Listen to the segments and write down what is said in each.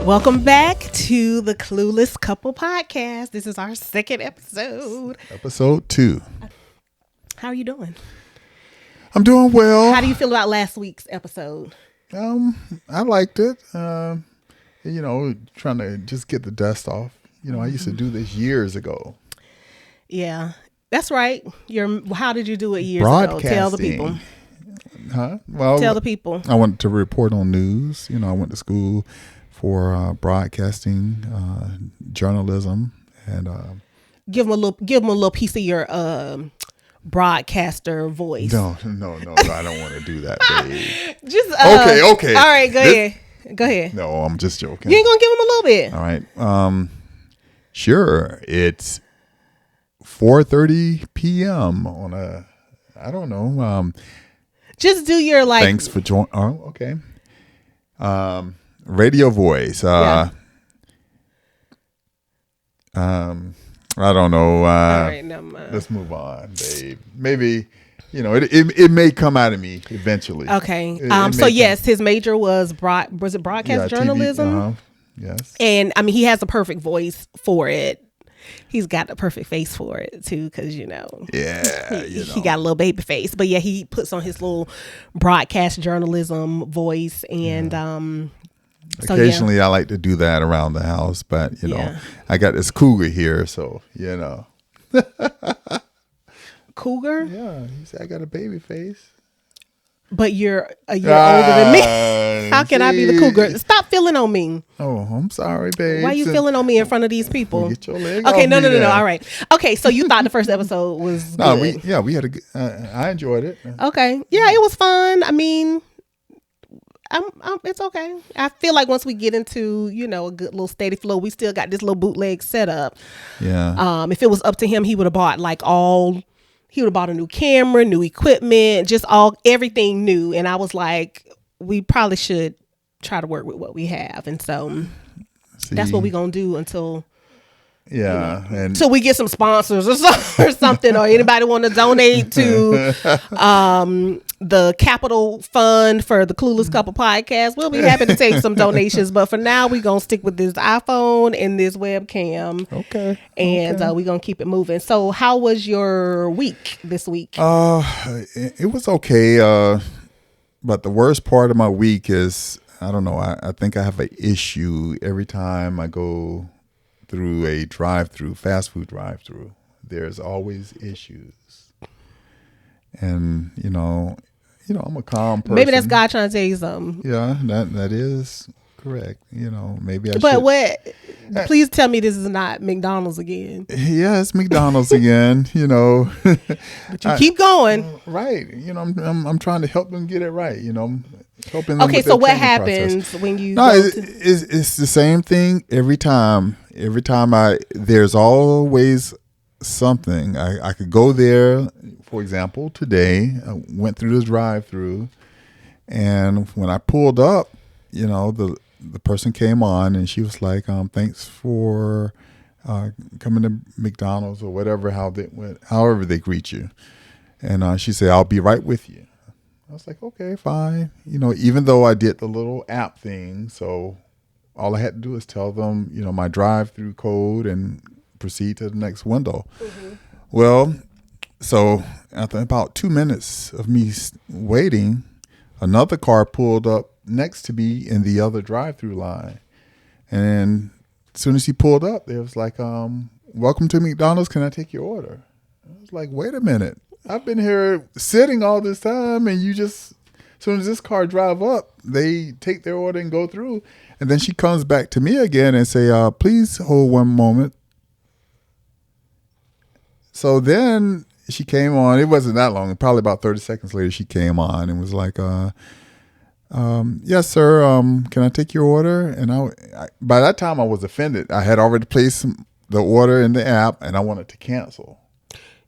Welcome back to the Clueless Couple Podcast. This is our second episode. Episode 2. How are you doing? I'm doing well. How do you feel about last week's episode? I liked it. Trying to just get the dust off. I used to do this years ago. Yeah, that's right. How did you do it years ago? Tell the people. Huh? Well, tell the people. I went to report on news. I went to school for broadcasting, journalism, and give them a little piece of your broadcaster voice. No, I don't want to do that, babe. Just okay. All right, go ahead. No, I'm just joking. You ain't gonna give them a little bit. All right. Sure. It's 4:30 p.m. on a, I don't know. Just do your Thanks for joining. Oh, okay. Radio voice. Yeah. I don't know. All right, never mind. Let's move on, babe. Maybe, it may come out of me eventually. Okay. Yes, his major was broadcast journalism? TV, yes. And I mean, he has a perfect voice for it. He's got the perfect face for it too, because he got a little baby face. But yeah, he puts on his little broadcast journalism voice, and occasionally I like to do that around the house, but I got this cougar here, so Cougar? Yeah, he said I got a baby face. But you're a year older than me. How can I be the cougar? Stop feeling on me. Oh, I'm sorry, babe. Why are you feeling on me in front of these people? Get your leg okay, off no. me All right. Okay, so you thought the first episode was good. We had a good, I enjoyed it. Okay. Yeah, it was fun. I mean, it's okay. I feel like once we get into, a good little steady flow, we still got this little bootleg setup. Yeah. If it was up to him, he would have bought he would have bought a new camera, new equipment, just everything new. And I was like, we probably should try to work with what we have. And so that's what we're going to do until until we get some sponsors or something, or anybody want to donate to the capital fund for the Clueless Couple Podcast. We'll be happy to take some donations, but for now we're gonna stick with this iPhone and this webcam. Okay. And we're gonna keep it moving. So how was your week this week? It was okay, but the worst part of my week is, I don't know, I think I have an issue every time I go through a fast food drive-through. There's always issues. And, I'm a calm person. Maybe that's God trying to tell you something. Yeah, that is correct. Maybe I should. But what? Please tell me this is not McDonald's again. Yeah, it's McDonald's again, But you keep going. Right. I'm trying to help them get it right, helping them. Okay, so what happens when you it's the same thing every time. Every time there's always something. I could go there. For example, today I went through the drive-through, and when I pulled up, the person came on and she was like, "Thanks for coming to McDonald's," or whatever. However they greet you, and she said, "I'll be right with you." I was like, "Okay, fine." Even though I did the little app thing, so all I had to do is tell them, my drive-through code and proceed to the next window. Mm-hmm. Well, so after about 2 minutes of me waiting, another car pulled up next to me in the other drive-through line. And as soon as he pulled up, they was like, "Welcome to McDonald's. Can I take your order?" I was like, "Wait a minute. I've been here sitting all this time, and you just, as soon as this car drive up, they take their order and go through." And then she comes back to me again and say, "Please hold one moment." So then she came on. It wasn't that long. Probably about 30 seconds later, she came on and was like, "Yes, sir. Can I take your order?" And I by that time I was offended. I had already placed the order in the app, and I wanted to cancel.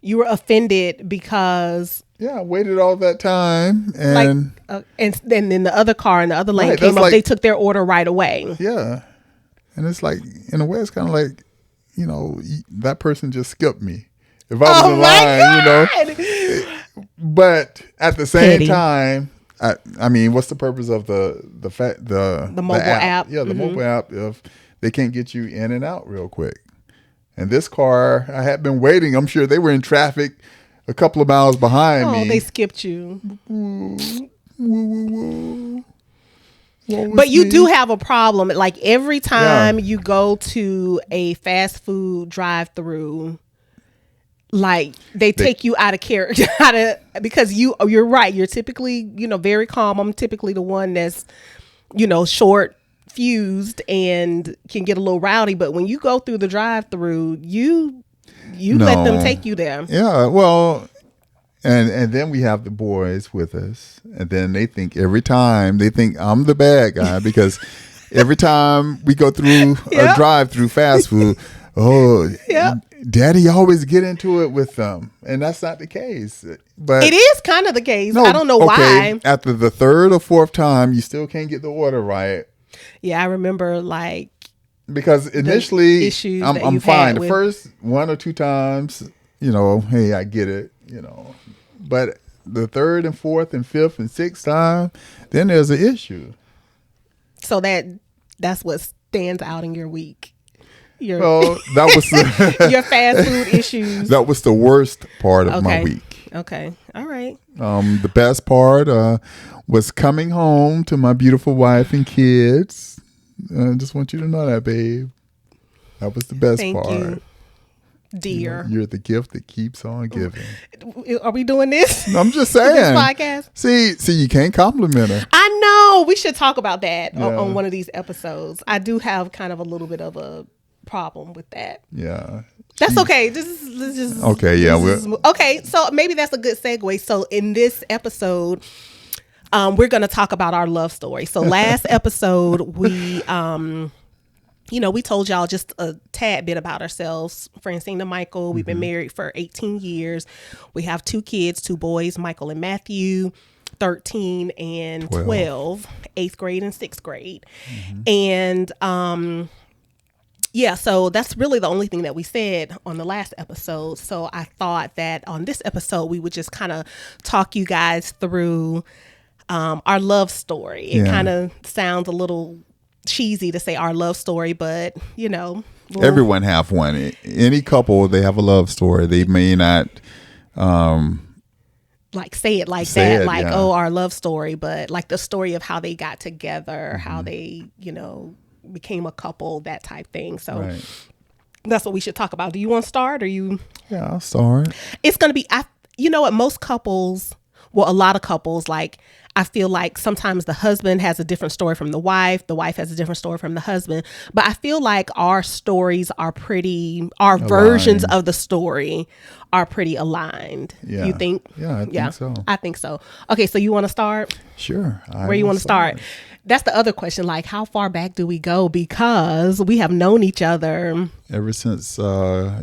You were offended because I waited all that time, and and then the other car in the other lane came up. They took their order right away. Yeah, and it's like, in a way, it's kind of like, that person just skipped me. If I was in line, But at the same time, I mean, what's the purpose of the mobile app? Yeah, the mobile app, if they can't get you in and out real quick. And this car, I had been waiting. I'm sure they were in traffic a couple of miles behind me. Oh, they skipped you. But you do have a problem. Like every time you go to a fast food drive-through, like they take you out of character, because you're right. You're typically, very calm. I'm typically the one that's, short fused and can get a little rowdy. But when you go through the drive-through, you let them take you there. Yeah, well, and then we have the boys with us, and then they think I'm the bad guy because every time we go through a drive-through fast food, Daddy always get into it with them, and that's not the case. But it is kind of the case. I don't know why. After the third or fourth time, you still can't get the order right. Yeah, I remember because initially I'm fine. The with first one or two times, hey, I get it, but the third and fourth and fifth and sixth time, then there's an issue. So that's what stands out in your week. That was your fast food issues. That was the worst part of my week. Okay. All right. The best part was coming home to my beautiful wife and kids. I just want you to know that, babe. That was the best part. Thank you, dear. You're the gift that keeps on giving. Are we doing this? I'm just saying. This podcast? See, you can't compliment her. I know. We should talk about that on one of these episodes. I do have kind of a little bit of a problem with that. Yeah. That's okay. This is okay. Yeah. Okay. So maybe that's a good segue. So in this episode, we're going to talk about our love story. So last episode, we told y'all just a tad bit about ourselves. Francina, Michael, we've been married for 18 years. We have 2 kids, 2 boys, Michael and Matthew, 13 and 12, 8th grade and 6th grade. And, so that's really the only thing that we said on the last episode. So I thought that on this episode, we would just kind of talk you guys through our love story. It kind of sounds a little cheesy to say our love story, but everyone have one. Any couple, they have a love story. They may not say it like that, our love story, but like the story of how they got together, how they, became a couple, that type thing. So that's what we should talk about. Do you want to start, or you? Yeah, I'll start. It's going to be, most couples, a lot of couples, I feel like sometimes the husband has a different story from the wife has a different story from the husband, but I feel like our stories are our versions of the story are pretty aligned. Yeah. You think? Yeah, I think so. I think so. Okay, so you want to start? Sure. Where you want to start? That's the other question. How far back do we go? Because we have known each other ever since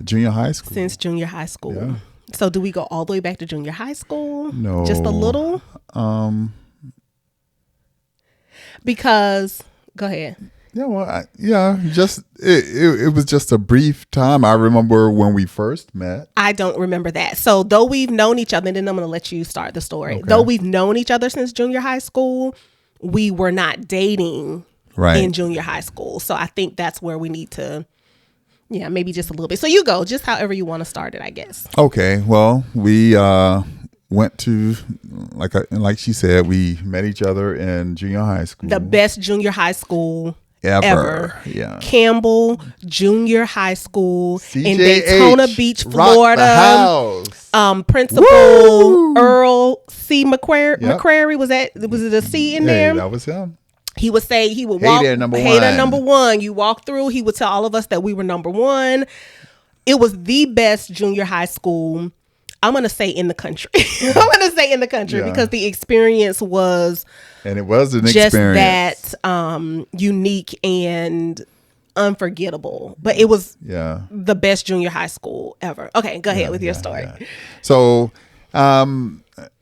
junior high school. Since junior high school. Yeah. So do we go all the way back to junior high school? No. Just a little? Because, go ahead. Yeah, just it was just a brief time. I remember when we first met. I don't remember that. So though we've known each other, and then I'm going to let you start the story. Okay. Though we've known each other since junior high school, we were not dating in junior high school. So I think that's where we need to, maybe just a little bit. So you go, just however you want to start it, I guess. Okay. Well, we went to, like she said, we met each other in junior high school. The best junior high school ever. Yeah. Campbell Junior High School CJH, in Daytona Beach, Florida. Principal Earl C. McCrary, was it a C in there? That was him. He would say, he would walk, hater number one. You walk through, he would tell all of us that we were number one. It was the best junior high school, I'm going to say, in the country. Because the experience was, and it was an just experience that unique and unforgettable. But it was the best junior high school ever. Okay, go ahead with your story. Yeah. So,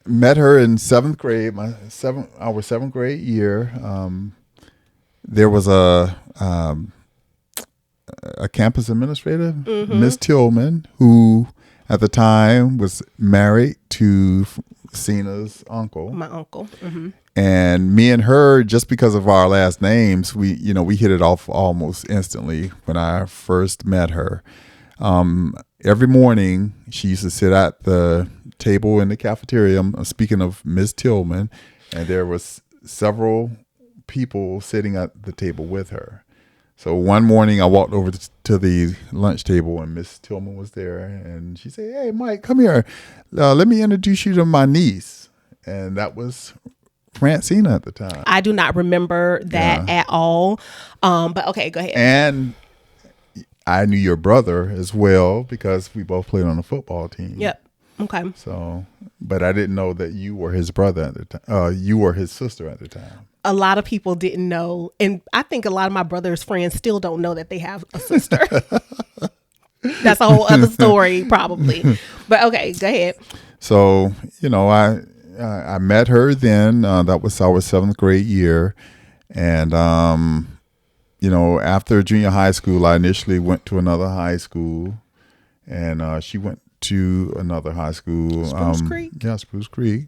met her in 7th grade, our 7th grade year. There was a campus administrator, Miss Tillman, who at the time was married to Cena's uncle. My uncle. Mm-hmm. And me and her, just because of our last names, we hit it off almost instantly when I first met her. Every morning, she used to sit at the table in the cafeteria. Speaking of Miss Tillman, and there was several people sitting at the table with her. So one morning, I walked over to the lunch table, and Miss Tillman was there, and she said, "Hey, Mike, come here. Let me introduce you to my niece." And that was Francina at the time. I do not remember that at all. But okay, go ahead. And I knew your brother as well because we both played on the football team. Yep. Okay. So, but I didn't know that you were his brother at the time. You were his sister at the time. A lot of people didn't know. And I think a lot of my brother's friends still don't know that they have a sister. That's a whole other story probably. But okay, go ahead. So, I met her then. That was our 7th grade year. And, after junior high school, I initially went to another high school. And she went to another high school. Spruce Creek? Yeah, Spruce Creek.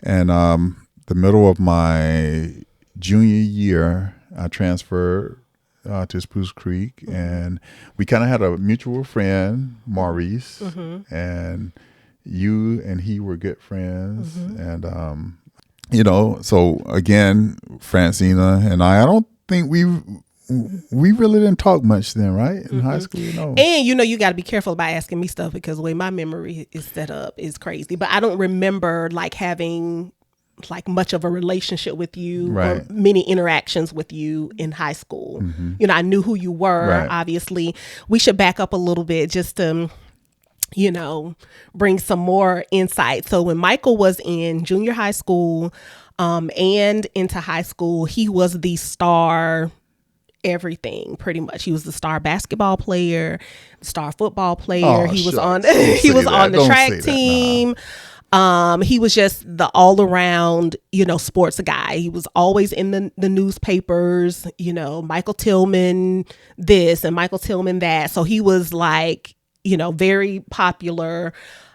And the middle of my junior year, I transferred to Spruce Creek. Mm-hmm. And we kind of had a mutual friend, Maurice. Mm-hmm. And you and he were good friends. Mm-hmm. And, so again, Francina and I don't think we really didn't talk much then, right? In high school, And you got to be careful about asking me stuff because the way my memory is set up is crazy. But I don't remember like having like much of a relationship with you, right, or many interactions with you in high school. Mm-hmm. I knew who you were. Right. Obviously, we should back up a little bit just to bring some more insight. So when Michael was in junior high school and into high school, he was the star everything pretty much. He was the star basketball player, star football player. He was on the track team. He was just the all around, sports guy. He was always in the newspapers, Michael Tillman this and Michael Tillman that. So he was like, very popular,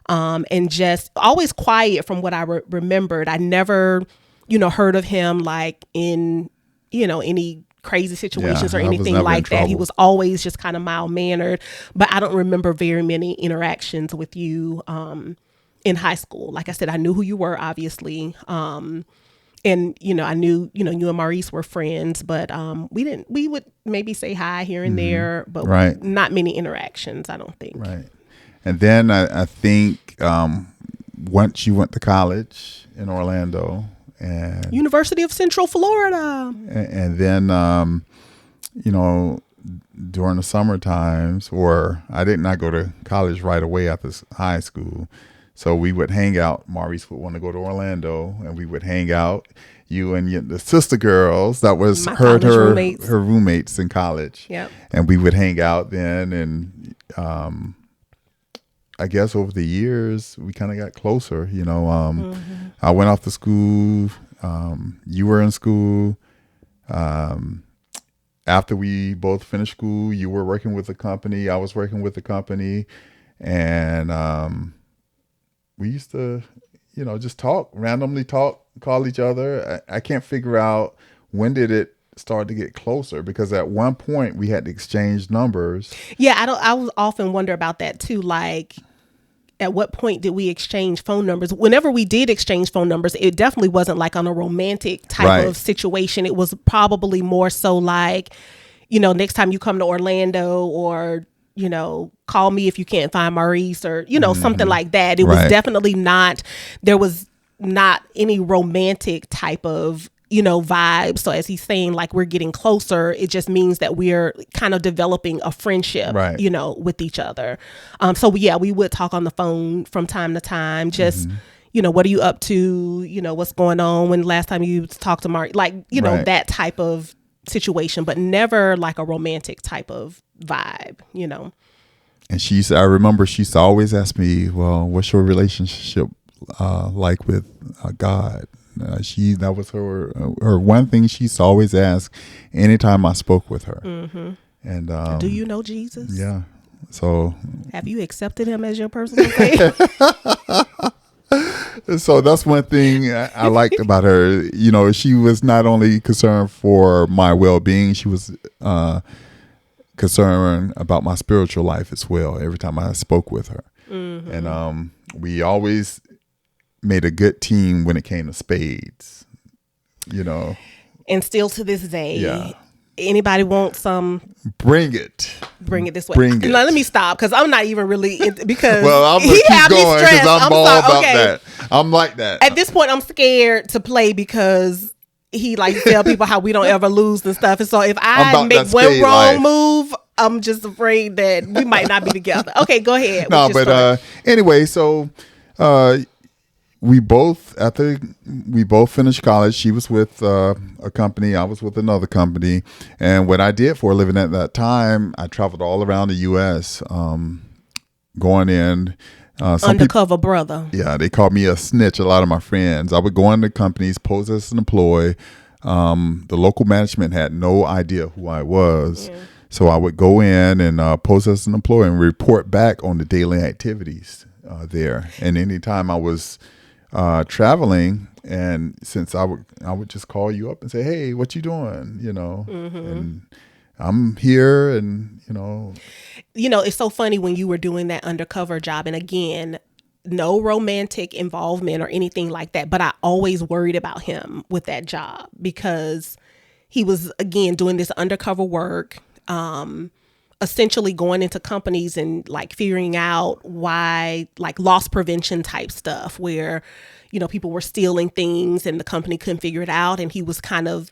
and just always quiet from what I remembered. I never, heard of him like in, any crazy situations or anything like that. He was always just kind of mild mannered, but I don't remember very many interactions with you, in high school. Like I said, I knew who you were, obviously. And, I knew, you and Maurice were friends, but we would maybe say hi here and there, but right, not many interactions, I don't think. Right. And then I think once you went to college in Orlando and University of Central Florida. And then, during the summer times, or I did not go to college right away after high school. So we would hang out. Maurice would want to go to Orlando, and we would hang out. You and the sister girls that was her roommates in college. Yep. And we would hang out then. And I guess over the years, we kind of got closer. Mm-hmm. I went off to school. You were in school. After we both finished school, you were working with a company. I was working with a company. And we used to, just randomly talk, call each other. I can't figure out when did it start to get closer, because at one point we had to exchange numbers. Yeah, I was often wonder about that too. Like, at what point did we exchange phone numbers? Whenever we did exchange phone numbers, it definitely wasn't like on a romantic type of situation. It was probably more so like, next time you come to Orlando, or call me if you can't find Maurice, or, something like that. It was definitely not, there was not any romantic type of, vibe. So as he's saying, like, we're getting closer, it just means that we're kind of developing a friendship, with each other. So yeah, we would talk on the phone from time to time, just, what are you up to? What's going on? When last time you talked to Mark, like, that type of situation, but never like a romantic type of vibe, And I remember she used to always ask me, well, what's your relationship like with God? That was her one thing she used to always ask anytime I spoke with her. Mm-hmm. And do you know Jesus? Yeah. So Have you accepted him as your personal savior? So that's one thing I liked about her. You know, she was not only concerned for my well-being, she was concerned about my spiritual life as well. Every time I spoke with her, and we always made a good team when it came to spades. You know, and still to this day, yeah. Anybody want some? Bring it. Bring it this way. Bring it. Now, let me stop because I'm not even really because Well, I'm gonna he keep have me going stressed. because I'm all sorry. about Okay. that. I'm like that. At this point, I'm scared to play because he like to tell people how we don't ever lose and stuff. And so if I make one wrong move, I'm just afraid that we might not be together. Okay, go ahead. No, but anyway, so we both finished college. She was with a company. I was with another company. And what I did for a living at that time, I traveled all around the U.S. Going in. Undercover brother. Yeah, they called me a snitch. A lot of my friends. I would go into companies, pose as an employee. The local management had no idea who I was. Yeah. So I would go in and pose as an employee and report back on the daily activities there. And anytime I was traveling, and since I would just call you up and say, hey, what you doing? You know, and I'm here, and it's so funny when you were doing that undercover job, and again, no romantic involvement or anything like that, but I always worried about him with that job because he was, again, doing this undercover work, essentially going into companies and like figuring out why, like loss prevention type stuff where, people were stealing things and the company couldn't figure it out. And he was kind of,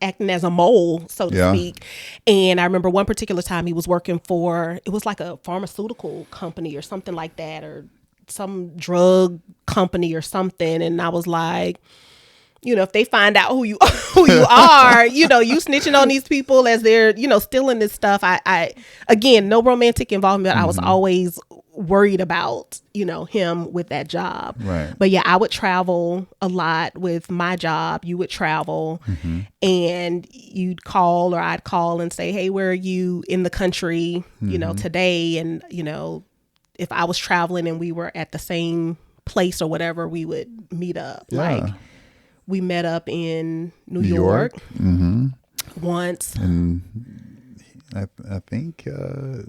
acting as a mole, so to speak. And I remember one particular time he was working for, it was like a pharmaceutical company or something like that, or some drug company or something. And I was like, if they find out who you are, you snitching on these people as they're, stealing this stuff. I again, no romantic involvement. I was always worried about, him with that job. Right. But yeah, I would travel a lot with my job. You would travel and you'd call, or I'd call and say, hey, where are you in the country, today? And, if I was traveling and we were at the same place or whatever, we would meet up. Yeah. Like, we met up in New York. Once. And I think,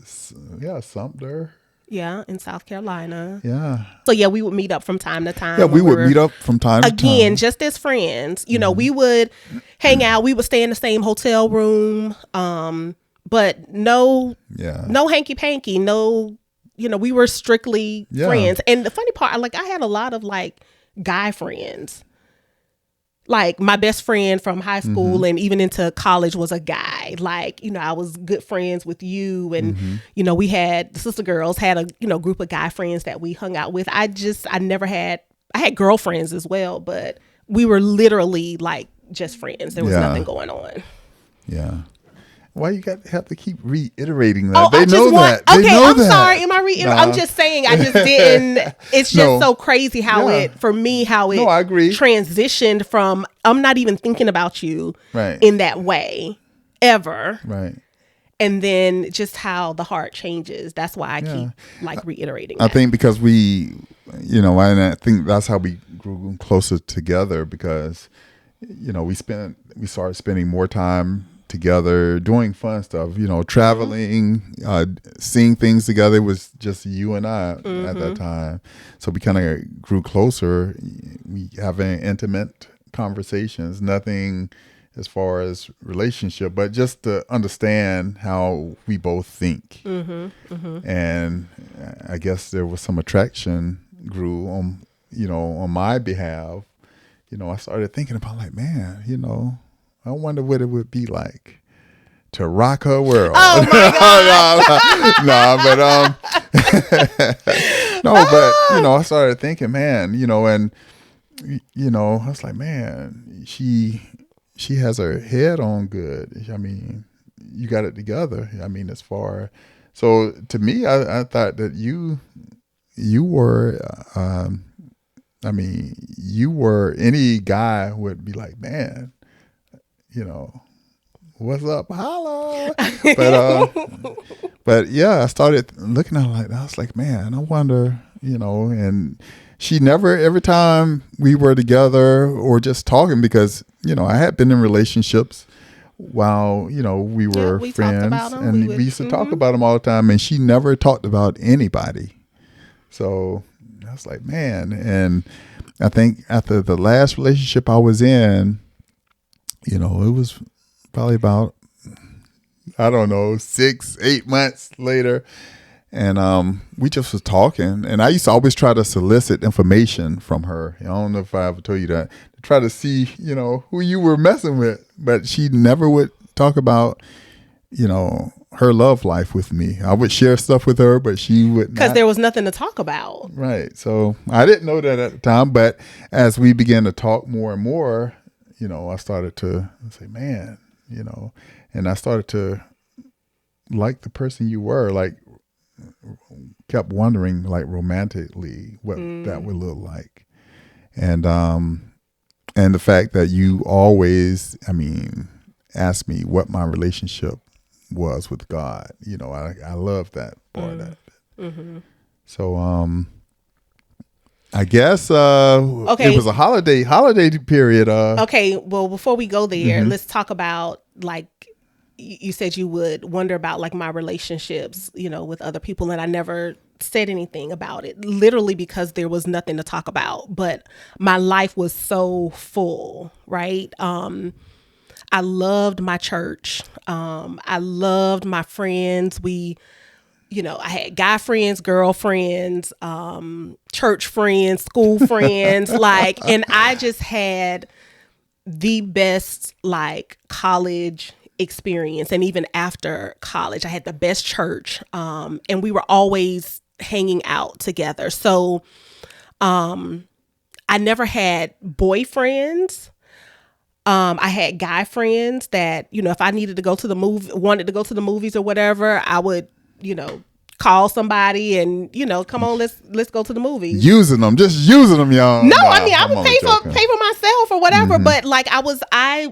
Sumter. Yeah, in South Carolina. Yeah. So yeah, we would meet up from time to time. Yeah, we would meet up from time to time. Again, just as friends. We would hang out. We would stay in the same hotel room. But no hanky panky. No, we were strictly friends. And the funny part, I had a lot of guy friends. Like my best friend from high school and even into college was a guy. I was good friends with you, and we had the sister girls had a group of guy friends that we hung out with. I had girlfriends as well, but we were literally just friends. There was nothing going on. Yeah. Why you have to keep reiterating that? Oh, they know that. I'm sorry. Am I reiterating? I'm just saying. I just didn't. It's just so crazy how it I agree. transitioned from I'm not even thinking about you in that way ever. Right. And then just how the heart changes. That's why I keep reiterating. I think because we, and I think that's how we grew closer together because, we started spending more time together, doing fun stuff, traveling, seeing things together. It was just you and I at that time. So we kind of grew closer. We having intimate conversations, nothing as far as relationship, but just to understand how we both think. And I guess there was some attraction grew on my behalf. I started thinking about man, I wonder what it would be like to rock her world. Oh my God. but I started thinking, man, and I was like, man, she has her head on good. I mean, you got it together. I mean, as far, so to me, I thought that you were, you were, any guy would be like, man, what's up, holla. But yeah, I started looking at her I was like, man, I wonder, and she never, every time we were together or just talking, because, I had been in relationships while, we were we friends, talked about 'em. and we used to talk about them all the time, and she never talked about anybody. So I was like, man. And I think after the last relationship I was in, it was probably about, I don't know, 6-8 months later. And we just was talking. And I used to always try to solicit information from her. I don't know if I ever told you that. To try to see, who you were messing with. But she never would talk about, her love life with me. I would share stuff with her, but she would not. Because there was nothing to talk about. Right. So I didn't know that at the time. But as we began to talk more and more, I started to say, man, and I started to like the person you were, like kept wondering like romantically what that would look like. And the fact that you always, asked me what my relationship was with God. I love that part of it. Mm-hmm. So I guess it was a holiday period. Okay, well, before we go there, let's talk about, like, you said you would wonder about like my relationships, with other people, and I never said anything about it, literally because there was nothing to talk about. But my life was so full, right? I loved my church. I loved my friends. I had guy friends, girlfriends, church friends, school friends, and I just had the best like college experience. And even after college, I had the best church. And we were always hanging out together. So, I never had boyfriends. I had guy friends that, if I needed to go to wanted to go to the movies or whatever, I would, call somebody and, come on, let's go to the movies. Just using them, y'all. No, I would pay for myself or whatever. Mm-hmm. But like, I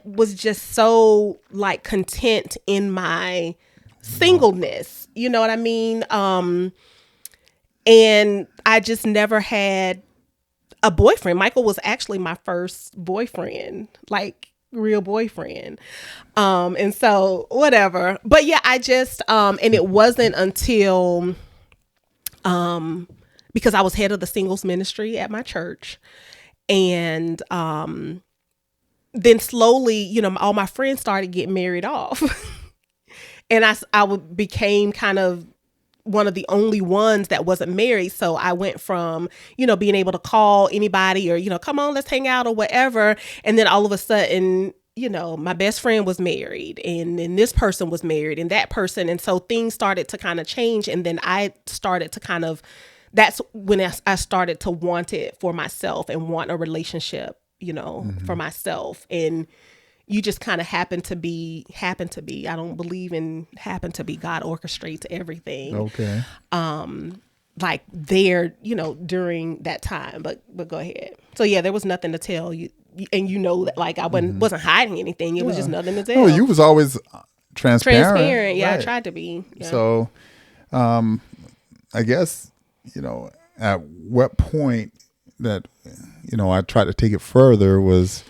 was just so like content in my singleness. You know what I mean? And I just never had a boyfriend. Michael was actually my first boyfriend, like real boyfriend. And so whatever. But yeah, I just, and it wasn't until, because I was head of the singles ministry at my church. And, then slowly, all my friends started getting married off. And I became kind of one of the only ones that wasn't married. So I went from, being able to call anybody or, come on, let's hang out or whatever. And then all of a sudden, my best friend was married and then this person was married and that person. And so things started to kind of change. And then I started to that's when I started to want it for myself and want a relationship, for myself. And you just kind of happen to be. I don't believe in happen to be. God orchestrates everything. Okay. Like there, during that time, but go ahead. So yeah, there was nothing to tell you, and that like I wasn't hiding anything. It was just nothing to tell. No, you was always transparent. Yeah, right. I tried to be. Yeah. So, I guess at what point that I tried to take it further was.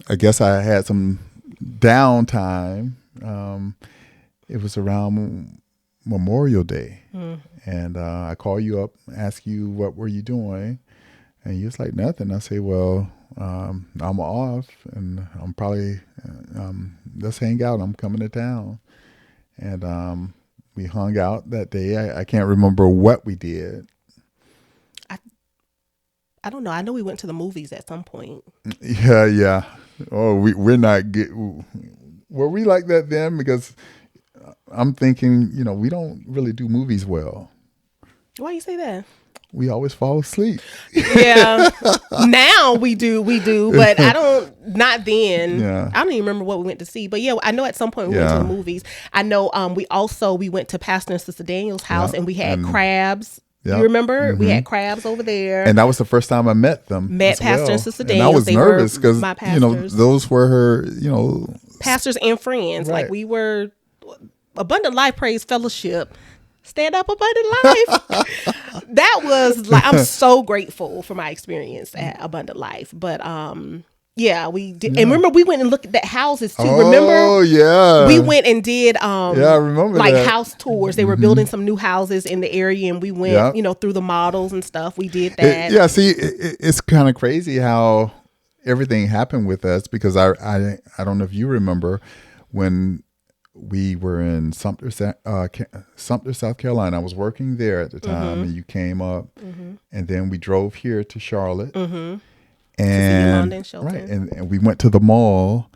I guess I had some downtime. It was around Memorial Day. And I call you up, ask you, what were you doing? And you was like, nothing. I say, well, I'm off and I'm probably, let's hang out. I'm coming to town. And we hung out that day. I can't remember what we did. I don't know. I know we went to the movies at some point. Yeah. Oh, we're not were we like that then? Because I'm thinking, we don't really do movies well. Why you say that? We always fall asleep. Yeah. Now we do, but not then. Yeah. I don't even remember what we went to see. But yeah, I know at some point we went to the movies. I know we went to Pastor and Sister Daniel's house and we had crabs. Yep. You remember? We had crabs over there. And that was the first time I met them. Met Pastor and Sister Daniels. And I was nervous because, those were her, pastors and friends. Right. Like we were Abundant Life Praise Fellowship. Stand up, Abundant Life. That was like, I'm so grateful for my experience at Abundant Life. But yeah, we did. And remember, we went and looked at houses too. Remember? Oh yeah. We went and did I remember like that. house tours. They were building some new houses in the area, and we went, through the models and stuff. We did that. See, it's kind of crazy how everything happened with us, because I don't know if you remember when we were in Sumter, South Carolina. I was working there at the time, and you came up, and then we drove here to Charlotte, and and we went to the mall,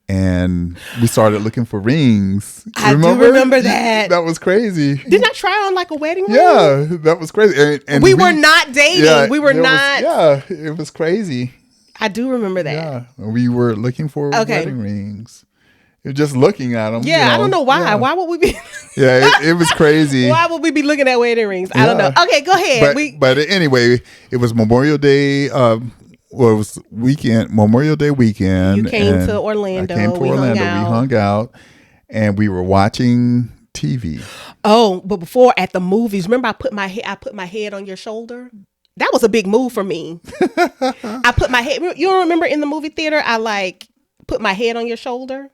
and we started looking for rings. I do remember that. That was crazy. Didn't I try on like a wedding ring? Yeah, that was crazy. And we were not dating. Yeah, we were not. It was crazy. I do remember that. Yeah, we were looking for wedding rings. Just looking at them. Yeah, I don't know why. Yeah. Why would we be? It was crazy. Why would we be looking at wedding rings? I don't know. Okay, go ahead. But anyway, it was Memorial Day. It was Memorial Day weekend. You came to Orlando. I came to Orlando. We hung out, and we were watching TV. Oh, but before at the movies, remember I put my head on your shoulder. That was a big move for me. I put my head. You don't remember in the movie theater? I like put my head on your shoulder.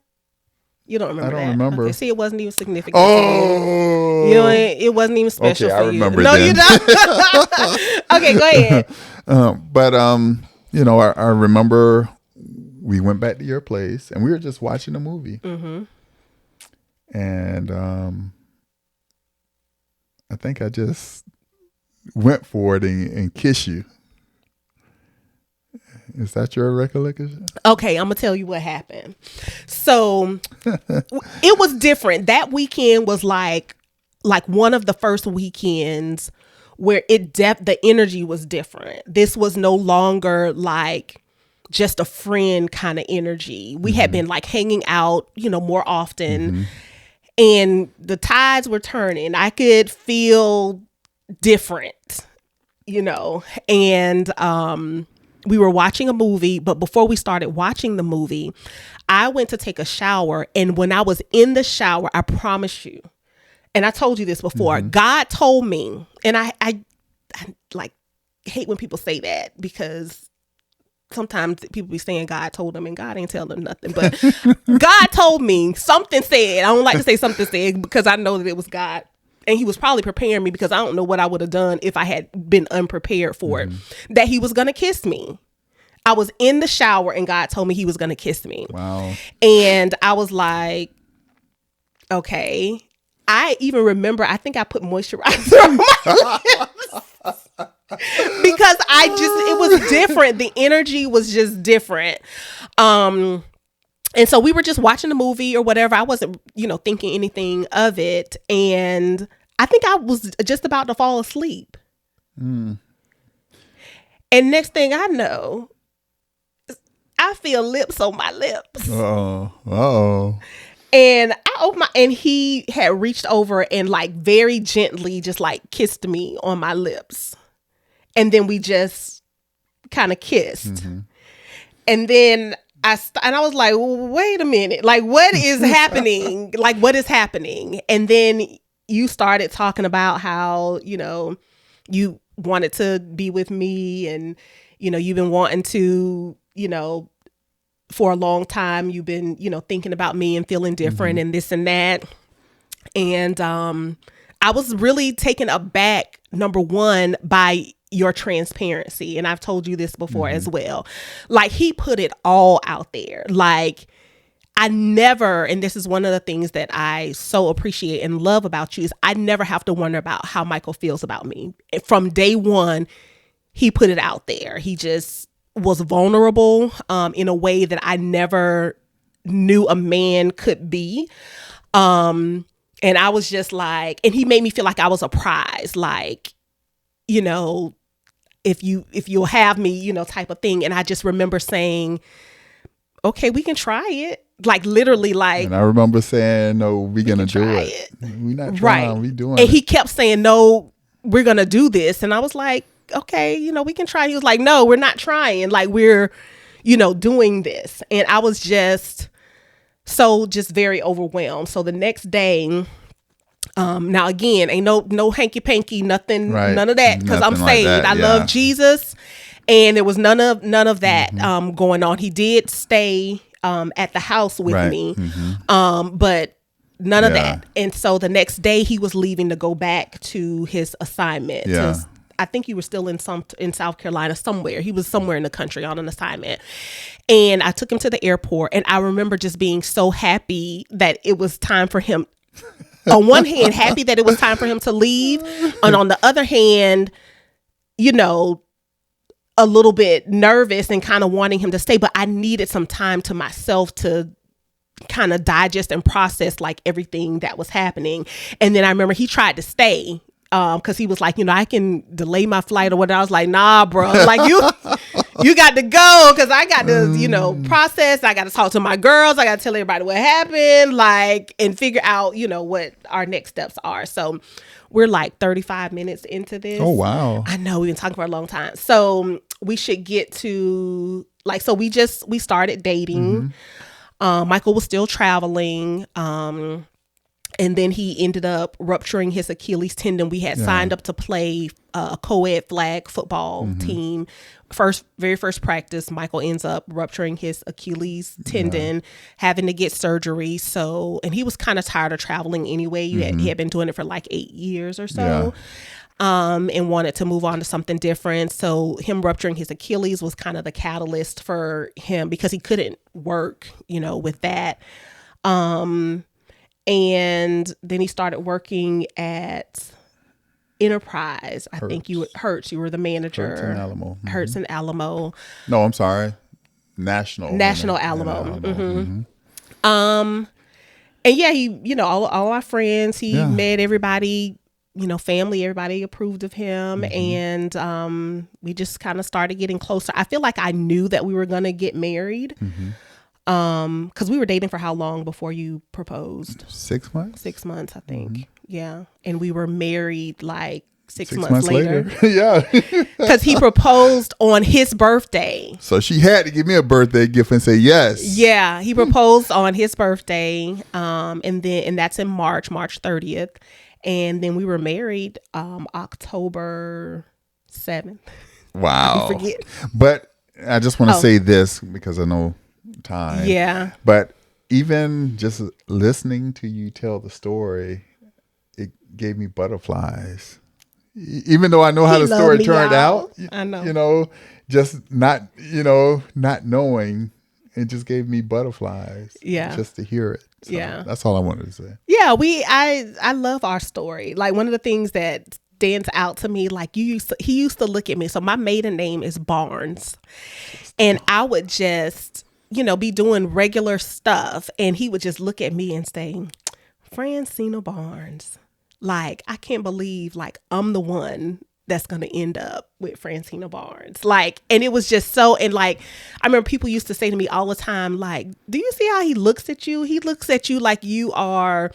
You don't remember that? I don't remember. Okay, see, it wasn't even significant. Oh. It wasn't even special for you. I remember No, then. you don't. Okay, go ahead. I remember we went back to your place, and we were just watching a movie. Mm-hmm. And I think I just went for it and kissed you. Is that your recollection? Okay, I'm gonna tell you what happened. So it was different. That weekend was like one of the first weekends where the energy was different. This was no longer like just a friend kind of energy. We had been like hanging out, more often, and the tides were turning. I could feel different, and we were watching a movie, but before we started watching the movie, I went to take a shower. And when I was in the shower, I promise you, and I told you this before, God told me, and I like hate when people say that, because sometimes people be saying God told them and God ain't tell them nothing. But God told me, something said, I don't like to say something said, because I know that it was God. And he was probably preparing me, because I don't know what I would have done if I had been unprepared for it, that he was going to kiss me. I was in the shower and God told me he was going to kiss me. Wow. And I was like, okay. I even remember, I think I put moisturizer on my lips. Because it was different. The energy was just different. And so we were just watching the movie or whatever. I wasn't, thinking anything of it. And I think I was just about to fall asleep. And next thing I know, I feel lips on my lips. Uh-oh. And I opened and he had reached over and like very gently just like kissed me on my lips. And then we just kind of kissed. And then I was like, wait a minute, like what is happening? Like what is happening? And then you started talking about how, you wanted to be with me, and, you've been wanting to, for a long time, you've been, thinking about me and feeling different and this and that. And I was really taken aback, number one, by your transparency. And I've told you this before as well. Like he put it all out there. Like I never, and this is one of the things that I so appreciate and love about you, is I never have to wonder about how Michael feels about me. From day one, he put it out there. He just was vulnerable in a way that I never knew a man could be. And I was just like, and he made me feel like I was a prize, like, if you'll have me, type of thing. And I just remember saying, okay, we can try it. Like literally, like. And I remember saying, no, we're going to do it. We're not trying, right. we doing and it. He kept saying, no, we're going to do this. And I was like, okay, we can try. He was like, no, we're not trying. Like we're, doing this. And I was just So just very overwhelmed. So the next day, now again, ain't no hanky panky, nothing, Right. none of that, because I'm Nothing like saved. that, I yeah. love Jesus, and there was none of that going on. He did stay at the house with Right. me, but none of Yeah. that. And so the next day, he was leaving to go back to his assignment. Yeah. I think he was still in South Carolina somewhere. He was somewhere in the country on an assignment. And I took him to the airport, and I remember just being so happy that it was time for him. On one hand, happy that it was time for him to leave. And on the other hand, you know, a little bit nervous and kind of wanting him to stay. But I needed some time to myself to kind of digest and process like everything that was happening. And then I remember he tried to stay. Because he was like, you know, I can delay my flight or whatever. I was like, nah, bro. Like, you got to go, because I got to, you know, process. I got to talk to my girls. I got to tell everybody what happened, like, and figure out, you know, what our next steps are. So we're like 35 minutes into this. Oh, wow. I know, we've been talking for a long time. So we should get to, like, so we started dating. Michael was still traveling. And then he ended up rupturing his Achilles tendon. We had signed up to play a co-ed flag football team. Very first practice, Michael ends up rupturing his Achilles tendon, having to get surgery. So, and he was kind of tired of traveling anyway. He had been doing it for like 8 years or so. And wanted to move on to something different. So him rupturing his Achilles was kind of the catalyst for him, because he couldn't work, you know, with that. And then he started working at Enterprise. I think you were the manager. Hertz and Alamo. Hertz and Alamo. No, I'm sorry. National Alamo. And yeah, he, you know, all our friends, he met everybody, you know, family, everybody approved of him. And we just kind of started getting closer. I feel like I knew that we were going to get married. Because we were dating for how long before you proposed? 6 months. 6 months, I think. Yeah. And we were married like six months later. Yeah. Because he proposed on his birthday. So she had to give me a birthday gift and say yes. Yeah. He proposed on his birthday. And that's in March 30th. And then we were married October 7th. Wow. I forget. But I just want to say this, because I know time. Yeah. But even just listening to you tell the story, it gave me butterflies. Even though I know how the story turned out, I know. You know, just not knowing, it just gave me butterflies. Yeah. Just to hear it. So Yeah. That's all I wanted to say. Yeah, I love our story. Like, one of the things that stands out to me, like, he used to look at me. So my maiden name is Barnes. And I would just, you know, be doing regular stuff, and he would just look at me and say, Francina Barnes. Like, I can't believe, like, I'm the one that's going to end up with Francina Barnes. Like, and it was just so, and like, I remember people used to say to me all the time, like, do you see how he looks at you? He looks at you like you are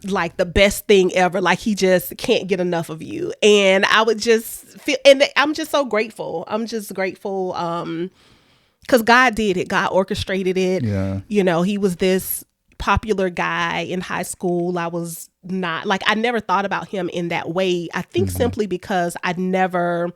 like the best thing ever. Like, he just can't get enough of you. And I would just feel, and I'm just so grateful. I'm just grateful. Because God did it. God orchestrated it. Yeah. You know, he was this popular guy in high school. I was not, like, I never thought about him in that way. I think simply because I never,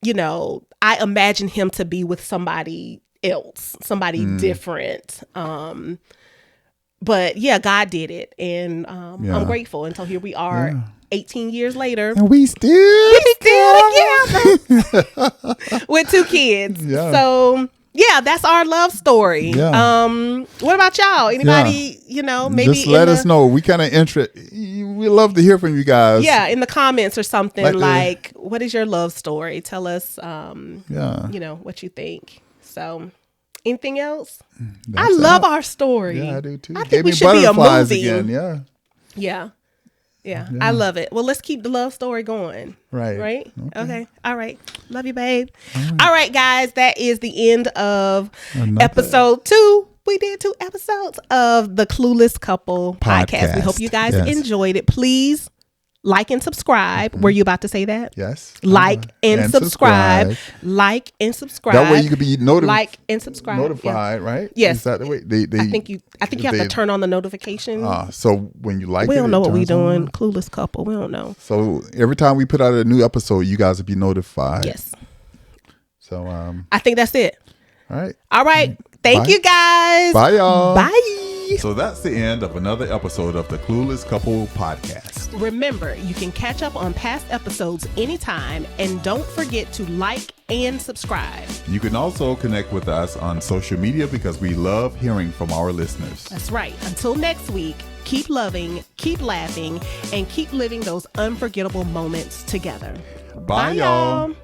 you know, I imagined him to be with somebody else, somebody different. But yeah, God did it. And I'm grateful. And so here we are 18 years later. And we still together with 2 kids. Yeah. So yeah, that's our love story. Yeah. What about y'all? Anybody, you know, maybe just let us know. We kind of we love to hear from you guys. Yeah, in the comments or something, like what is your love story? Tell us you know, what you think. So anything else? I love our story. Yeah, I do too. I think we should be a movie. Again. Yeah, I love it. Well, let's keep the love story going. Right? Okay. All right. Love you, babe. All right, guys. That is the end of episode 2. We did 2 episodes of the Clueless Couple podcast. We hope you guys enjoyed it. Please Like and subscribe. Were you about to say that? Yes. Like and subscribe. Like and subscribe. That way you can be like and subscribe. Notified, right? Yes. Is that the way? I think you have to turn on the notification. So when you like we it, don't know what we're doing. on. Clueless couple. We don't know. So every time we put out a new episode, you guys will be notified. Yes. So I think that's it. All right. Thank you guys. Bye, y'all. Bye. So that's the end of another episode of the Clueless Couple Podcast. Remember, you can catch up on past episodes anytime, and don't forget to like and subscribe. You can also connect with us on social media because we love hearing from our listeners. That's right. Until next week, keep loving, keep laughing, and keep living those unforgettable moments together. Bye y'all.